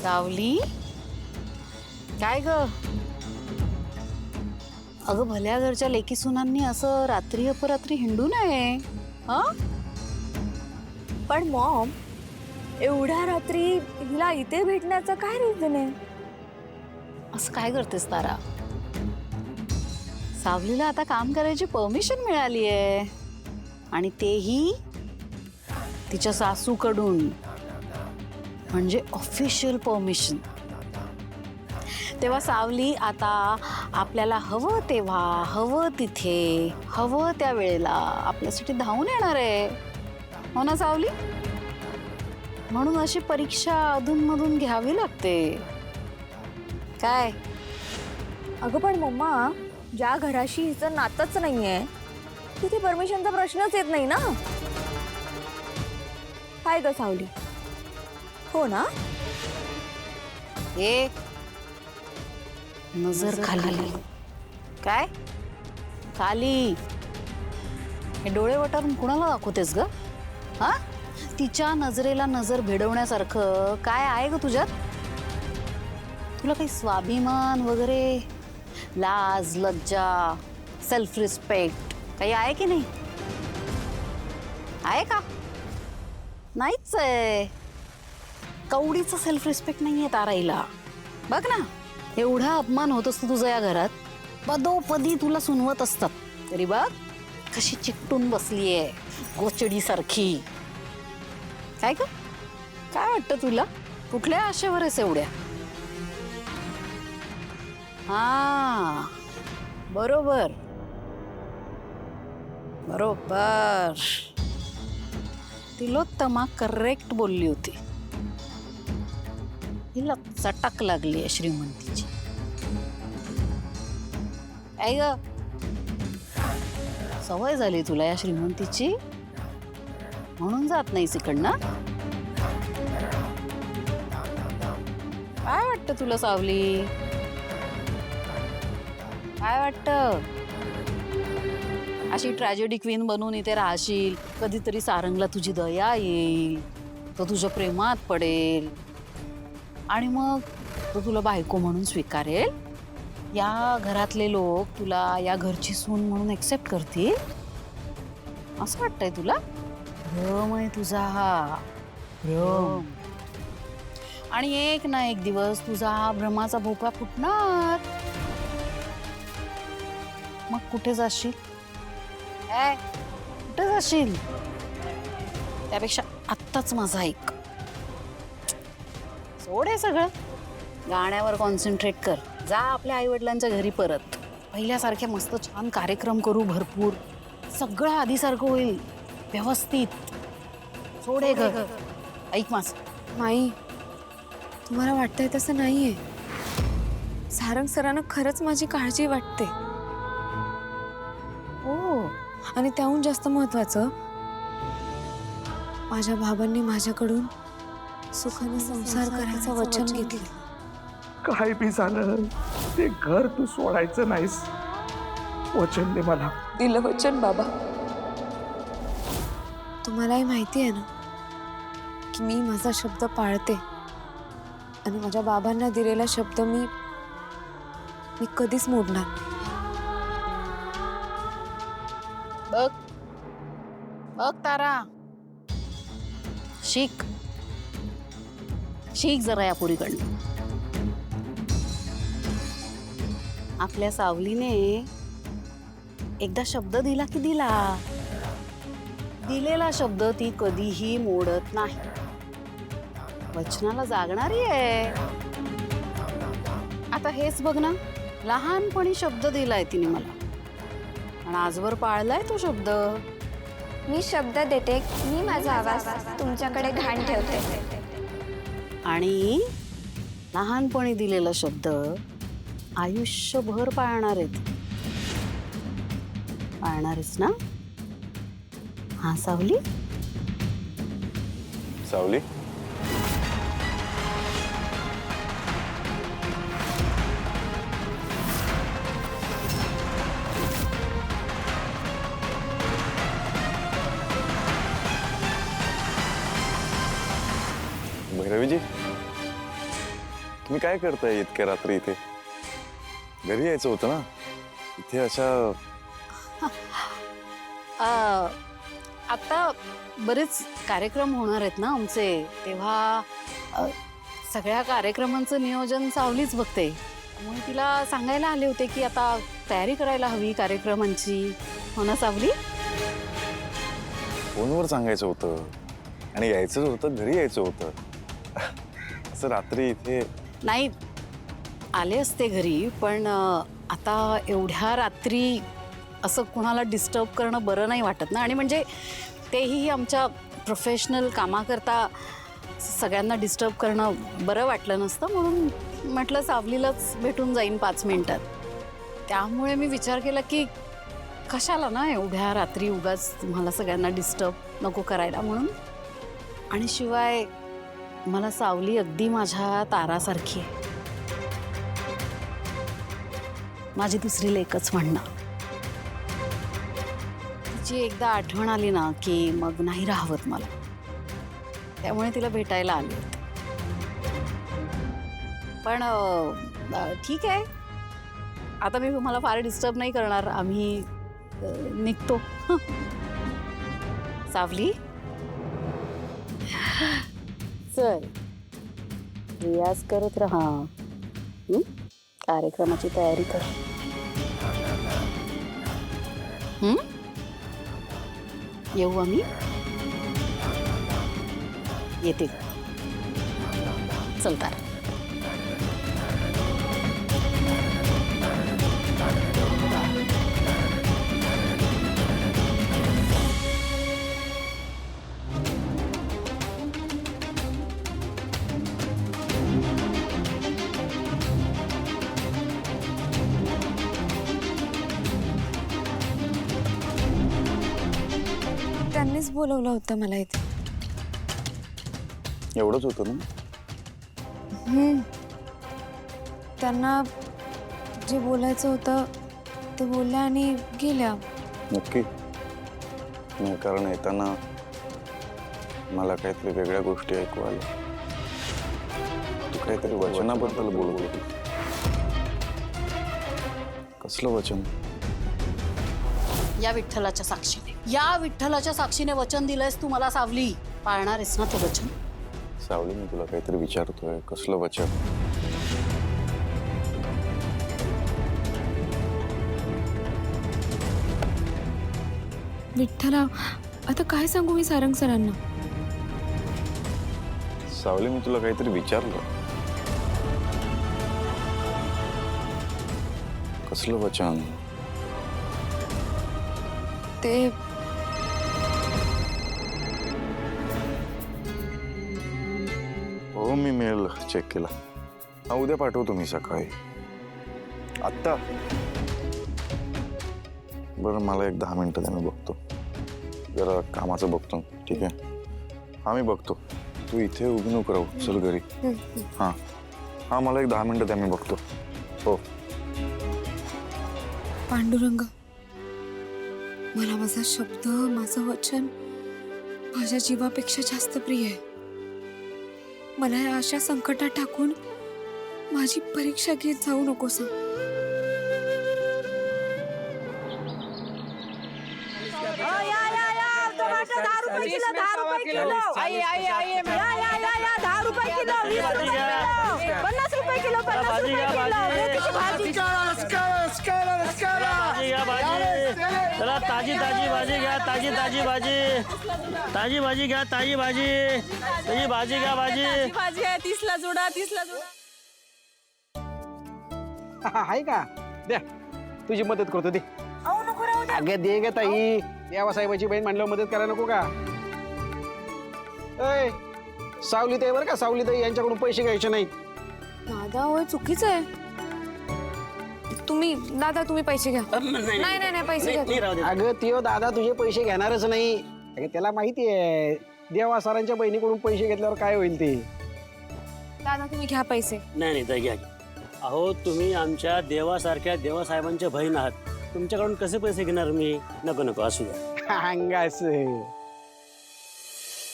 सावली, काय ग? अगं भल्या घरच्या लेकी सुनांनी असं रात्री अपरात्री हिंडू नये. हा, पण मॉम, एवढ्या रात्री हिला इथे भेटण्याचं काय रिझन आहे? असं काय करतेस तारा? सावलीला आता काम करायची परमिशन मिळाली आहे, आणि तेही तिच्या सासूकडून, म्हणजे ऑफिशियल परमिशन. तेव्हा सावली आता आपल्याला हवं तेव्हा, हवं तिथे, हवं त्या वेळेला आपल्यासाठी धावून येणार आहे. हो ना सावली? म्हणून अशी परीक्षा अधूनमधून घ्यावी लागते. काय? अगं पण मम्मा, ज्या घराशी हिचं नातंच नाहीये तिथे परमिशनचा प्रश्नच येत नाही ना. काय ग सावली, हो ना? ए, नजर खाली. काय खाली? हे डोळे वटारून कुणाला दाखवतेस ग? हा, तिच्या नजरेला नजर भिडवण्यासारखं काय आहे ग तुझ्यात? तुला काही स्वाभिमान वगैरे, लाज लज्जा, सेल्फ रिस्पेक्ट काही आहे की नाही? आहे का? नाहीच आहे. कवडीचं सेल्फ रिस्पेक्ट नाहीये ताराईला. बघ ना, एवढा अपमान होत असतो तुझा या घरात, पदोपदी तुला सुनवत असतात, तरी बघ कशी चिकटून बसलीये गोचडी सारखी. काय ग, काय वाटतं तुला? कुठल्या आशेवर आहेस एवढ्या? हा, बरोबर बरोबर, तिलोत्तमा करेक्ट बोलली होती. हिला चटक लागली आहे श्रीमंतीची. काय ग, सवय झाली तुला या श्रीमंतीची, म्हणून जात नाहीस इकडनं? काय वाटतं तुला सावली? काय वाटतं? अशी ट्रॅजेडी क्वीन बनून इथे राहशील, कधीतरी सारंगला तुझी दया येईल, तो तुझ्या प्रेमात पडेल, आणि मग तो तुला बायको म्हणून स्वीकारेल. या घरातले लोक तुला या घरची सून म्हणून एक्सेप्ट करतील, असं वाटतंय तुला? भ्रम आहे तुझा हा, भ्रम. आणि एक ना एक दिवस तुझा हा भ्रमाचा भोपळा फुटणार. मग कुठे जाशील? कुठे जाशील? त्यापेक्षा आत्ताच माझं ऐक. सोड हे सगळं, गाण्यावर कॉन्सन्ट्रेट कर. जा आपल्या आई वडिलांच्या घरी परत. पहिल्यासारख्या मस्त छान कार्यक्रम करू, भरपूर. सगळं आधीसारखं होईल, व्यवस्थित. सोड हे घर, ऐक माझं. माई, तुम्हाला वाटतंय तसं नाहीये. सारंग सरांना खरंच माझी काळजी वाटते. हो, आणि त्याहून जास्त महत्वाचं, माझ्या बाबांनी माझ्याकडून सुखाने संसार करायचं वचन घेतलं. काय बी झालं, ते घर तू सोडायचं नाहीस, वचन दे मला. दिलं वचन बाबा. तुम्हालाही माहिती आहे ना की मी माझा शब्द पाळते, आणि माझ्या बाबांना दिलेला शब्द मी कधीच मोडणार नाही. बघ बघ तारा, शिक शिक जरा या पुरीकडनं. आपल्या सावलीने एकदा शब्द दिला की दिला. दिलेला शब्द ती कधीही मोडत नाही. वचनाला जागणारी आहे. आता हेच बघ ना, लहानपणी शब्द दिलाय तिने मला, आणि आजवर पाळलाय तो शब्द. मी शब्द देते, मी माझा आवाज तुमच्याकडे घाण ठेवते. आणि लहानपणी दिलेला शब्द आयुष्यभर पाळणार आहेत. पाळणारच ना? हा सावली? सावली, भैरवीजी, तुम्ही काय करताय इतक्या रात्री इथे? घरी यायचं होतं ना. इथे अशा आता बरेच कार्यक्रम होणार आहेत ना आमचे, तेव्हा सगळ्या कार्यक्रमांचं नियोजन सावलीच बघते. म्हणून तिला सांगायला आले होते की आता तयारी करायला हवी कार्यक्रमांची. हो ना सावली? फोनवर सांगायचं होतं आणि यायचं होतं, घरी यायचं होतं. असं रात्री इथे नाही, आले असते घरी, पण आता एवढ्या रात्री असं कुणाला डिस्टर्ब करणं बरं नाही वाटत ना. आणि म्हणजे तेही आमच्या प्रोफेशनल कामाकरता सगळ्यांना डिस्टर्ब करणं बरं वाटलं नसतं. म्हणून म्हटलं सावलीलाच भेटून जाईन 5 मिनिटात. त्यामुळे मी विचार केला की कशाला ना एवढ्या रात्री उगाच तुम्हाला सगळ्यांना डिस्टर्ब नको करायला म्हणून. आणि शिवाय मला सावली अगदी माझ्या तारासारखी आहे. माझी दुसरी लेकच म्हणणं. तिची एकदा आठवण आली ना की मग नाही राहवत मला. त्यामुळे तिला भेटायला आले होते. पण ठीक आहे, आता मी तुम्हाला फार डिस्टर्ब नाही करणार. आम्ही निघतो. सावली चल, रियाज करत राहा. कार्यक्रमाची तयारी कर. येऊ आम्ही? येते चलता. त्यांनीच बोलवलं होतं मला इथे. एवढंच होतं ना. त्यांना जे बोलायचं होतं ते बोलल्या आणि गेल्या. नक्की नाही, कारण येताना मला काहीतरी वेगळ्या गोष्टी ऐकू आल्या. तू काहीतरी वचनाबद्दल बोलत होती. कसलं वचन? या विठ्ठलाच्या साक्षीने, या विठ्ठलाच्या साक्षीने वचन दिलंयस तू मला सावली. पाळणार आहेस ना ते वचन? सावली, मी तुला काहीतरी विचारतोय. कसलं वचन? विठ्ठला, आता काय सांगू मी सारंग सरांना? सावली, मी तुला काहीतरी विचारलं. कसलं वचन? ते हो, मी मेल चेक केला. हा, उद्या पाठवतो मी सकाळी. आत्ता? बरं, मला एक 10 मिनिटं द्या, मी बघतो. जरा कामाचं बघतो. ठीक आहे? हा, मी बघतो. तू इथे उभी नको राहू. चल घरी. हां हां, मला एक 10 मिनिटं द्या, मी बघतो. हो. पांडुरंग, मला माझा शब्द, माझं वचन माझ्या जीवापेक्षा जास्त प्रिय आहे. मला या अशा संकटात टाकून माझी परीक्षा घेत जाऊ नकोस. चला, ताजी ताजी भाजी घ्या. ताजी ताजी भाजी. ताजी भाजी घ्या. ताजी भाजी. ताजी भाजी घ्या. भाजी आहे 30ला जोडा. 30ला जोडा. आहे का? द्या, तुझी मदत करतो. दे. अगं दे ग ताई. देवासाहेबाची बहीण म्हणल्यावर मदत करायला नको का? ऐ, सावली ताई बरं का, सावली ताई यांच्याकडून पैसे घ्यायचे नाहीत. दादा, होय चुकीचं आहे. तुम्ही पैसे घ्या. नाही नाही नाही, पैसे घ्या. अगं त्यो दादा तुझे पैसे घेणारच नाही. अगं त्याला माहिती आहे देवा सरांच्या बहिणीकडून पैसे घेतल्यावर काय होईल ते. दादा, तुम्ही घ्या पैसे. नाही नाही, तर घ्या. अहो, तुम्ही आमच्या देवासारख्या देवासाहेबांच्या बहीण आहात. तुमच्याकडून कसे पैसे घेणार मी? नको नको, असू द्या. अंगास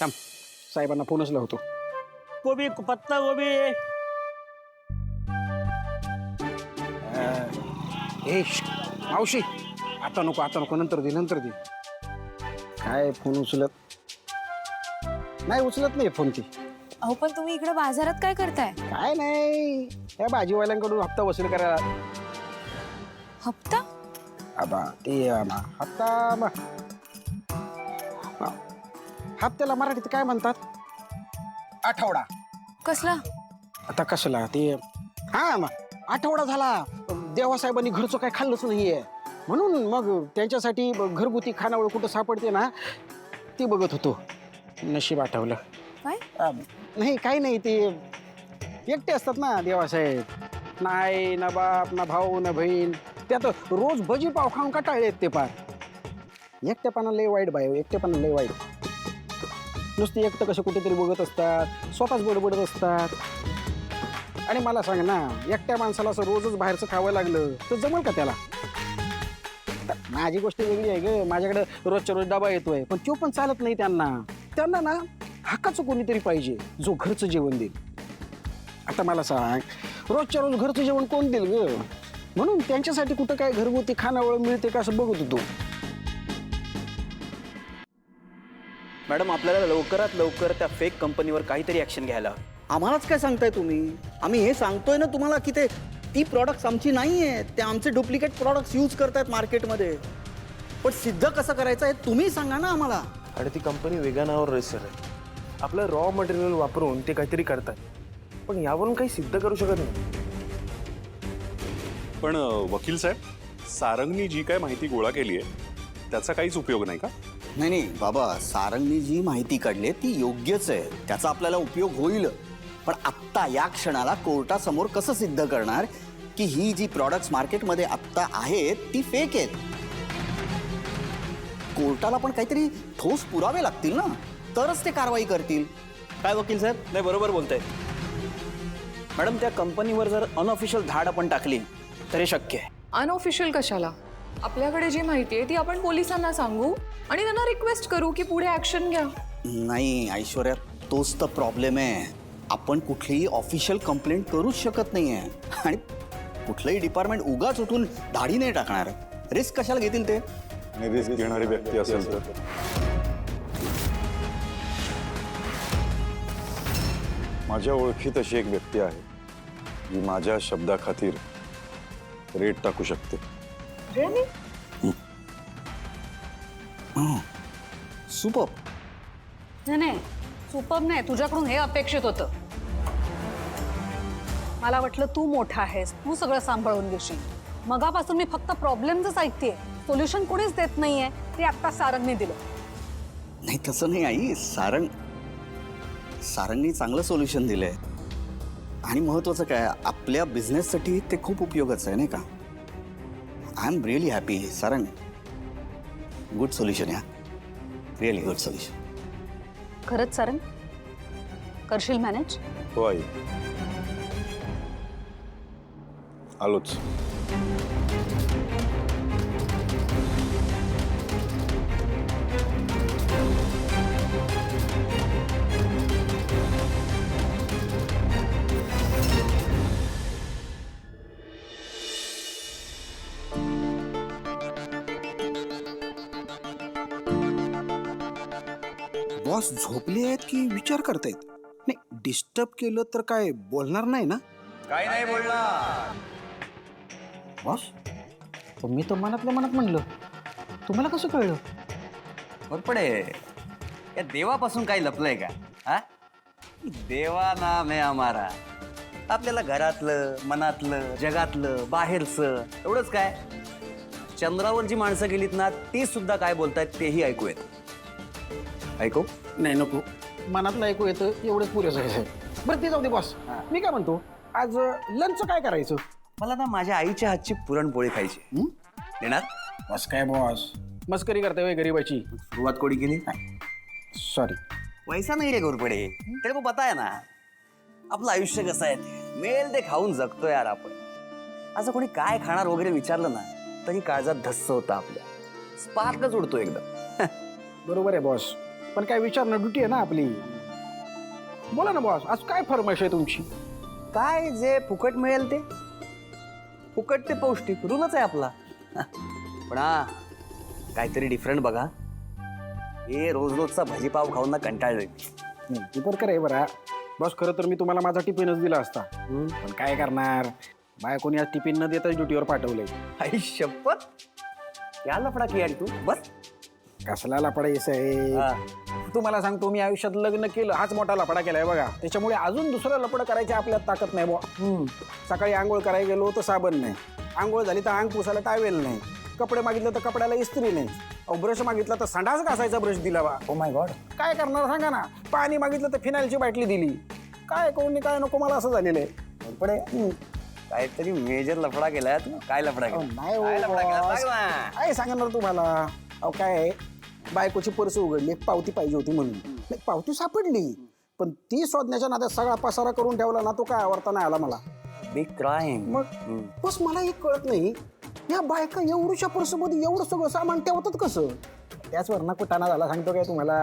थांब, साहेबांना फोनच लावतो. गोबी, पत्ता गोबी. ए मावशी, आता नको नंतर दे. काय फोन उचलत नाही फोन ती. अहो पण तुम्ही इकडे बाजारात काय करताय? काय नाही, त्या भाजीवाल्यांकडून हप्ता वसूल करायला. हप्ता? आता ते हप्ता हप्त्याला मराठीत काय म्हणतात? आठवडा. कसला? आता कसला ते? हा आठवडा झाला, देवासाहेबांनी घरचं काय खाल्लंच नाहीये, म्हणून मग त्यांच्यासाठी घरगुती खानावळ कुठं सापडते ना ती बघत होतो. नशीब आठवलं. काय? नाही काही नाही, ते एकटे असतात ना देवासाहेब. नाही ना बाप ना भाऊ ना बहीण, त्यात रोज भजी पाव खाऊन कंटाळलेत ते पार. एकटेपणा लय वाईट बाय, एकटेपणा लय वाईट. नुसते एकटं कसं कुठेतरी बघत असतात, स्वतःच बडबडत असतात. आणि मला सांग ना, एकट्या माणसाला असं रोजच बाहेरचं खावं लागलं तर जमल का त्याला? माझी गोष्ट वेगळी आहे ग, माझ्याकडे रोजच्या रोज डबा येतोय, पण तो पण चालत नाही त्यांना ना हक्काचं कोणीतरी पाहिजे जो घरचं जेवण देईल. आता मला सांग, रोजच्या रोज घरचं जेवण कोण देईल ग? म्हणून त्यांच्यासाठी कुठं काय घरगुती खानावळ मिळते का असं बघत होतो. मॅडम, आपल्याला लवकरात लवकर त्या फेक कंपनीवर काहीतरी ॲक्शन घ्यायला. आम्हालाच काय सांगताय तुम्ही? आम्ही हे सांगतोय ना तुम्हाला की ती प्रॉडक्ट्स आमची नाही आहेत, ते आमचे डुप्लिकेट प्रॉडक्ट्स यूज करतायत मार्केटमध्ये. पण सिद्ध कसं करायचं आहे तुम्ही सांगा ना आम्हाला. आणि ती कंपनी वेगानावर रेसर आहे. आपलं रॉ मटेरियल वापरून ते काहीतरी करतात, पण यावरून काही सिद्ध करू शकत नाही. पण वकील साहेब, सारंगनी जी काय माहिती गोळा केली आहे त्याचा काहीच उपयोग नाही का? नाही बाबा, सारंगनी जी माहिती काढली ती योग्यच आहे, त्याचा आपल्याला उपयोग होईल. पण आत्ता या क्षणाला कोर्टासमोर कसं सिद्ध करणार की ही जी प्रॉडक्ट्स मार्केटमध्ये आत्ता आहेत ती फेक आहेत? कोर्टाला पण काहीतरी ठोस पुरावे लागतील ना, तरच ते कारवाई करतील. काय वकील साहेब? नाही, बरोबर बोलताय मॅडम. त्या कंपनीवर जर अनऑफिशियल धाड आपण टाकली तर हे शक्य आहे. अनऑफिशियल कशाला? आपल्याकडे जी माहिती आहे ती आपण पोलिसांना सांगू आणि त्यांना रिक्वेस्ट करू की पुढे ऍक्शन घ्या. नाही ऐश्वर्या, तोच तर प्रॉब्लेम आहे. आपण कुठलीही ऑफिशियल कंप्लेंट करूच शकत नाहीये, आणि कुठलंही डिपार्टमेंट उगाच उठून धाडी नाही टाकणार. रिस्क कशाला घेतील ते? रिस्क घेणारी व्यक्ती असेल तर माझ्या ओळखीत अशी एक व्यक्ती आहे जी माझ्या शब्दाखातीर रेट टाकू शकते. सुपर. नाही सुपर्ब नाही, तुझ्याकडून हे अपेक्षित होतं. मला वाटलं तू मोठा आहेस, तू सगळं सांभाळून घेशील. मगापासून मी फक्त प्रॉब्लेमच ऐकतेय, सोल्युशन कोणीच देत नाहीये. ते आता सारंगने दिलं. नाही तसं नाही आई, सारंगनी चांगलं सोल्युशन दिलंय. आणि महत्वाचं काय, आपल्या बिझनेससाठी ते खूप उपयोगाचं आहे नाही का? I am really happy. Sarang, good solution या, रिअली गुड सोल्युशन. खरंच सारंग, करशील मॅनेज? हो आई, आलोच. बॉस झोपले आहेत की विचार करतायत? नाही, डिस्टर्ब केलं तर काय बोलणार नाही ना? काय नाही बोलणार बॉस, मी तर मनातल्या मनात म्हणलं, तुम्हाला कसं कळलं? पडे या देवापासून काही लपलंय का? हा, देवा नाम आहे आम्हाला. आपल्याला घरातलं, मनातलं, जगातलं, बाहेरचं एवढंच काय. चंद्रावर जी माणसं गेलीत ना ती सुद्धा काय बोलतायत तेही ऐकू येत. ऐकू? नाही नको, मनातलं ऐकू येतं एवढंच पुरेसं आहे. बरं ते जाऊ दे बॉस, मी काय म्हणतो, आज लंच काय करायचं? मला ना माझ्या आईच्या हातची पुरणपोळी खायची. देणार? बस काय बॉस, मस्करी करताय वय गरीबाची? सुरुवात कोणी केली? सॉरी. वैसा नाही रे घोरपडे, तेरे को पता है ना आपलं आयुष्य कसं आहे ते. मेल ते खाऊन जगतो यार आपण. असं कोणी काय खाणार वगैरे विचारलं ना तरी काळजात धस्स होतं आपल्या. स्पार्कच उडतो एकदम. बरोबर आहे बॉस, पण काय विचारणं ड्युटी आहे ना आपली. बोला ना बॉस, आज काय फरमाईश आहे तुमची? काय जे फुकट मिळेल ते. फुकट ते पौष्टिक रूलच आहे आपला. पण हा काहीतरी डिफरंट बघा. हे रोज रोजचा भाजीपाव खाऊन ना कंटाळलोय. ती पण करे बरा बस. खरं तर मी तुम्हाला माझा टिफिनच दिला असता, पण काय करणार, बायकोनी आज टिफिन न देताच ड्युटीवर पाठवलंय. आई शपथ, या लफडा की यार तू. बस कसला लफडा आहे. तुम्हाला सांगतो, मी आयुष्यात लग्न केलं हाच मोठा लफडा केलाय बघा. त्याच्यामुळे अजून दुसरं लफडं करायची आपल्यात ताकद नाही बुवा. सकाळी आंघोळ करायला गेलो तर साबण नाही, आंघोळ झाली तर अंग पुसायला टावेल नाही, कपडे मागितलं तर कपड्याला इस्त्री नाही, ब्रश मागितला तर संडास घासायचा ब्रश दिला बा. ओ माय गॉड, काय करणार सांगा ना. पाणी मागितलं तर फिनाईलची बाटली दिली. काय कोणी काय नको मला असं झालेलं आहे. पण काहीतरी मेजर लफडा केलाय तू. काय लफडा केला? नाही काय लफडा केला? हो, सांग ना. काय सांगणार तुम्हाला. अहो काय आहे, बायकोची पर्स उघडली, एक पावती पाहिजे होती म्हणून नाही, पावती सापडली, पण ती शोधण्याच्या नादात सगळा पसारा करून ठेवला ना, तो काय आवडता नाही आला मला. Big crime. मग बस मला एक कळत नाही, या बायका एवढ्याच्या पर्समध्ये एवढं सगळं सामान ठेवतात कसं. त्याच वरना कुटाणा झाला सांगतो काय तुम्हाला.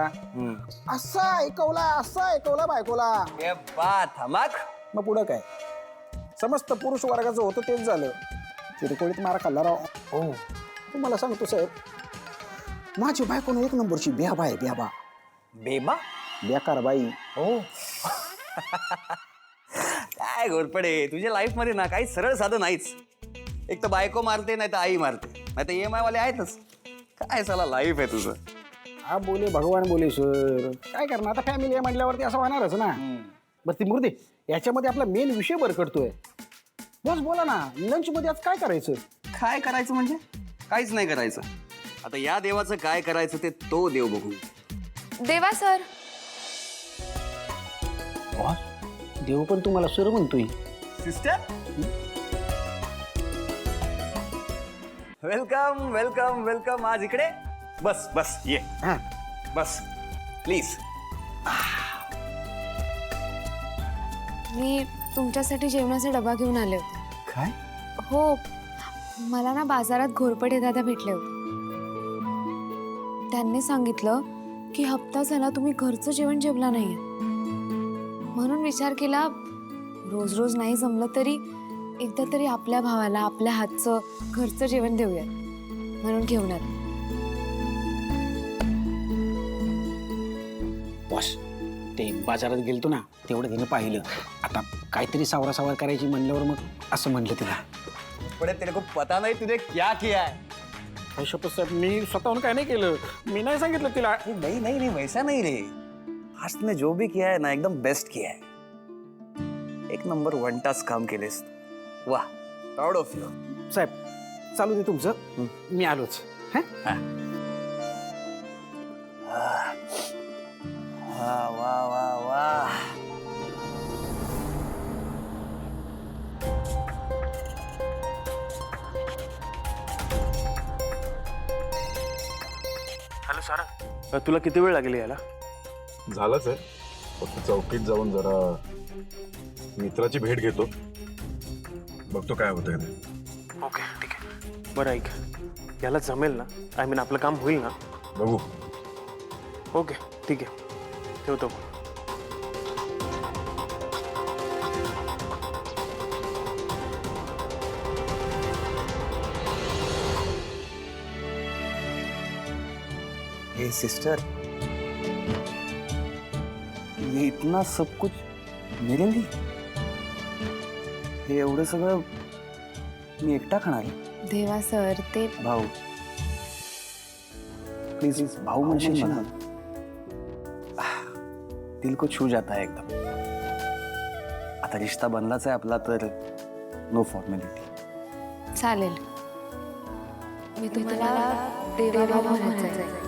असा ऐकवला बायकोला. थमाक. मग पुढं काय, समस्त पुरुष वर्गाचं होतं तेच झालं. किरकोळीत मारा खाल्ला राव. हो तुम्हाला सांगतो साहेब, माझी बायकोनं एक नंबरची बेबा आहे. बेबा बेकार बाई. हो. काय घोरपडे, तुझ्या लाईफ मध्ये ना काही सरळ साधं नाहीच. एक तर बायको मारते, नाही तर आई मारते, नाही तर EMI वाले आहेतच. काय साला लाईफ आहे तुझं. हा बोले भगवान बोले सर. काय करणार आता, फॅमिली आहे म्हटल्यावरती असं होणारच ना. बस ती मुर्दे, याच्यामध्ये आपला मेन विषय बरकडतोय. बस बोला ना, लंच मध्ये आज काय करायचं. काय करायचं म्हणजे काहीच नाही करायचं. आता या देवाचं काय करायचं ते तो देव बघू. देवा सर. देव पण तुम्हाला सर म्हणतोय. Sister, welcome welcome welcome. आज इकडे बस बस ये. हा बस प्लीज. मी तुमच्यासाठी जेवणाचा डबा घेऊन आले होते. काय? हो, मला ना बाजारात घोरपडे दादा भेटले होते. त्यांनी सांगितलं की हप्ता झाला तुम्ही घरचं जेवण जेवला नाहीये, म्हणून विचार केला रोज रोज नाही जमलं तरी एकदा तरी आपल्या भावाला आपल्या हातचं घरचं जेवण देऊया, म्हणून घेऊन आले. बॉस, ते बाजारात गेलतो ना, तेवढं तिने पाहिलं. आता काहीतरी सावरा करायची म्हणल्यावर मग असं म्हणलं तिला. पण तेरे को पता नाही तुझे क्या किया है. शपथ साहेब, मी स्वतःहून काय नाही केलं. मी नाही सांगितलं तिला. नहीं नहीं नहीं, वैसा नहीं रे. आज तूने जो भी किया है ना, एकदम बेस्ट किया है. एक नंबर 1 तास काम केलेस. वाह, प्राउड ऑफ यू. साहेब चालू दे तुमचं, मी आलोच. वाह वाह वाह. हॅलो सारा, तुला किती वेळ लागेल यायला. झालंच आहे, फक्त चौकीत जाऊन जरा मित्राची भेट घेतो, बघतो काय होतंय ते. ओके ठीक आहे. बरं ऐक, याला जमेल ना, आय मीन आपलं काम होईल ना. बघू. ओके ठीक आहे, ठेवतो. हे सिस्टर, ये इतना सब कुछ मेरे लिए. हे एवढं सगळं मी एकटा खाणार. देवा सर, ते भाऊ प्लीज, भाऊ म्हणशील ना, दिल को छू जाता है एकदम. आता रिश्ता बनलाच आहे आपला, तर नो फॉर्मॅलिटी. चालेल. मी तुम्हाला देवा म्हणायचं.